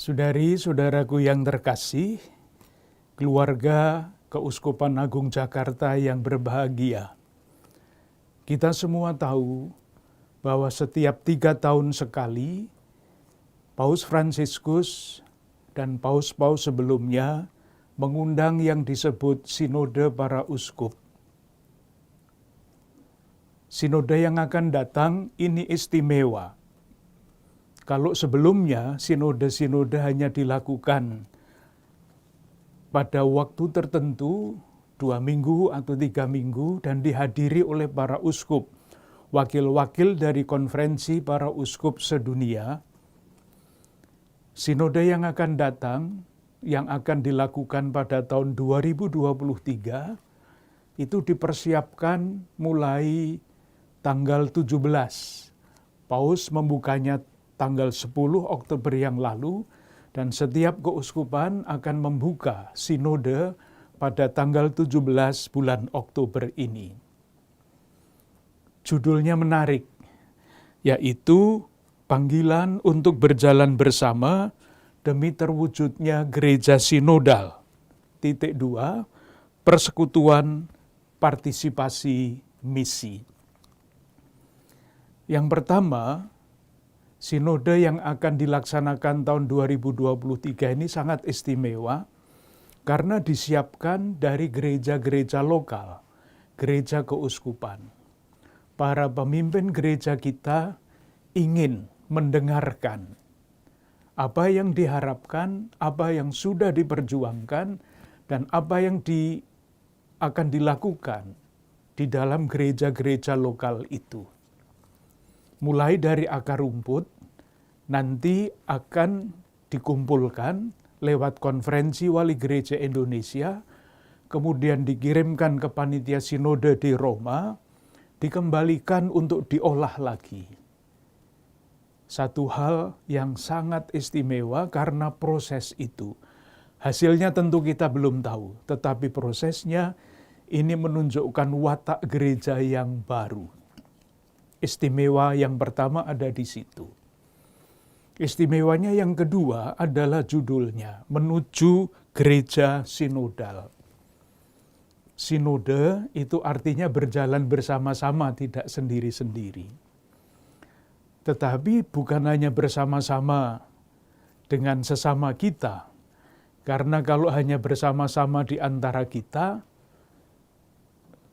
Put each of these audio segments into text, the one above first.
Saudari-saudaraku yang terkasih, keluarga Keuskupan Agung Jakarta yang berbahagia. Kita semua tahu bahwa setiap 3 tahun sekali, Paus Fransiskus dan paus-paus sebelumnya mengundang yang disebut Sinode para Uskup. Sinode yang akan datang ini istimewa. Kalau sebelumnya sinode-sinode hanya dilakukan pada waktu tertentu, 2 minggu atau 3 minggu, dan dihadiri oleh para uskup, wakil-wakil dari konferensi para uskup sedunia. Sinode yang akan datang, yang akan dilakukan pada tahun 2023, itu dipersiapkan mulai tanggal 17. Paus membukanya tanggal 10 Oktober yang lalu, dan setiap keuskupan akan membuka sinode pada tanggal 17 bulan Oktober ini. Judulnya menarik, yaitu panggilan untuk berjalan bersama demi terwujudnya gereja sinodal. 2. Persekutuan partisipasi misi. Yang pertama, sinode yang akan dilaksanakan tahun 2023 ini sangat istimewa karena disiapkan dari gereja-gereja lokal, gereja keuskupan. Para pemimpin gereja kita ingin mendengarkan apa yang diharapkan, apa yang sudah diperjuangkan, dan apa yang akan dilakukan di dalam gereja-gereja lokal itu. Mulai dari akar rumput, nanti akan dikumpulkan lewat konferensi wali gereja Indonesia, kemudian dikirimkan ke panitia sinode di Roma, dikembalikan untuk diolah lagi. Satu hal yang sangat istimewa karena proses itu. Hasilnya tentu kita belum tahu, tetapi prosesnya ini menunjukkan watak gereja yang baru. Istimewa yang pertama ada di situ. Istimewanya yang kedua adalah judulnya, Menuju Gereja Sinodal. Sinode itu artinya berjalan bersama-sama, tidak sendiri-sendiri. Tetapi bukan hanya bersama-sama dengan sesama kita, karena kalau hanya bersama-sama di antara kita,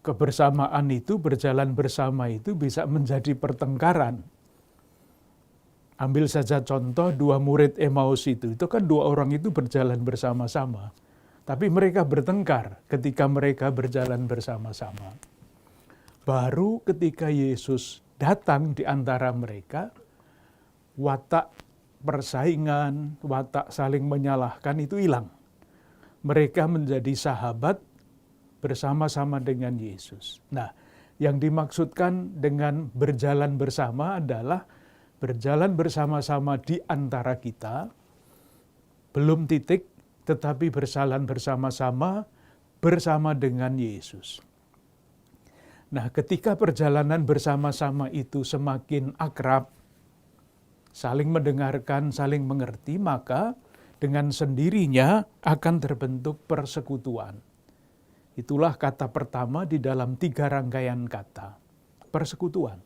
kebersamaan itu, berjalan bersama itu bisa menjadi pertengkaran. Ambil saja contoh 2 murid Emmaus itu kan 2 orang itu berjalan bersama-sama. Tapi mereka bertengkar ketika mereka berjalan bersama-sama. Baru ketika Yesus datang di antara mereka, watak persaingan, watak saling menyalahkan itu hilang. Mereka menjadi sahabat bersama-sama dengan Yesus. Nah, yang dimaksudkan dengan berjalan bersama adalah berjalan bersama-sama di antara kita, belum titik, tetapi berjalan bersama-sama bersama dengan Yesus. Nah, ketika perjalanan bersama-sama itu semakin akrab, saling mendengarkan, saling mengerti, maka dengan sendirinya akan terbentuk persekutuan. Itulah kata pertama di dalam 3 rangkaian kata. Persekutuan.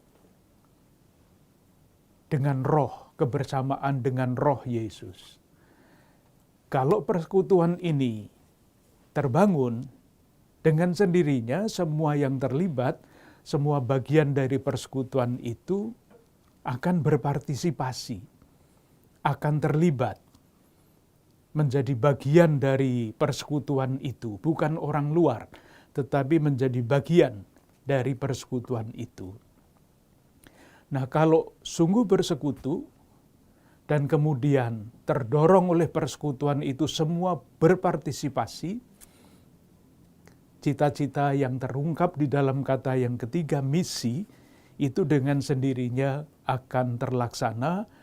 Dengan roh, kebersamaan dengan roh Yesus. Kalau persekutuan ini terbangun, dengan sendirinya semua yang terlibat, semua bagian dari persekutuan itu akan berpartisipasi, akan terlibat. Menjadi bagian dari persekutuan itu, bukan orang luar, tetapi menjadi bagian dari persekutuan itu. Nah, kalau sungguh bersekutu dan kemudian terdorong oleh persekutuan itu semua berpartisipasi, cita-cita yang terungkap di dalam kata yang ketiga, misi, itu dengan sendirinya akan terlaksana.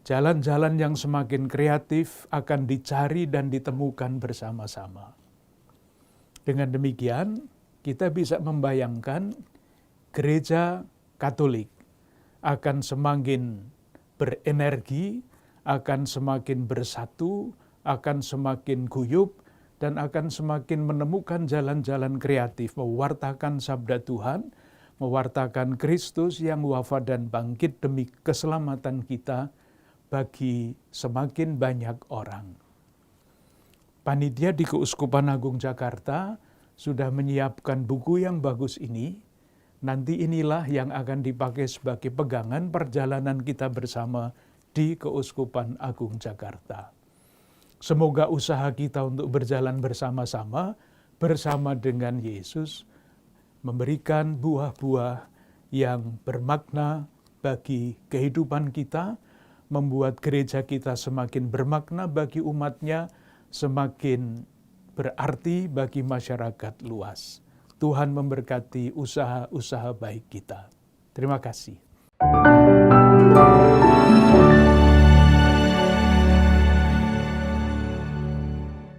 Jalan-jalan yang semakin kreatif akan dicari dan ditemukan bersama-sama. Dengan demikian, kita bisa membayangkan gereja Katolik akan semakin berenergi, akan semakin bersatu, akan semakin guyup, dan akan semakin menemukan jalan-jalan kreatif, mewartakan sabda Tuhan, mewartakan Kristus yang wafat dan bangkit demi keselamatan kita bagi semakin banyak orang. Panitia di Keuskupan Agung Jakarta sudah menyiapkan buku yang bagus ini. Nanti inilah yang akan dipakai sebagai pegangan perjalanan kita bersama di Keuskupan Agung Jakarta. Semoga usaha kita untuk berjalan bersama-sama, bersama dengan Yesus, memberikan buah-buah yang bermakna bagi kehidupan kita, membuat gereja kita semakin bermakna bagi umatnya, semakin berarti bagi masyarakat luas. Tuhan memberkati usaha-usaha baik kita. Terima kasih.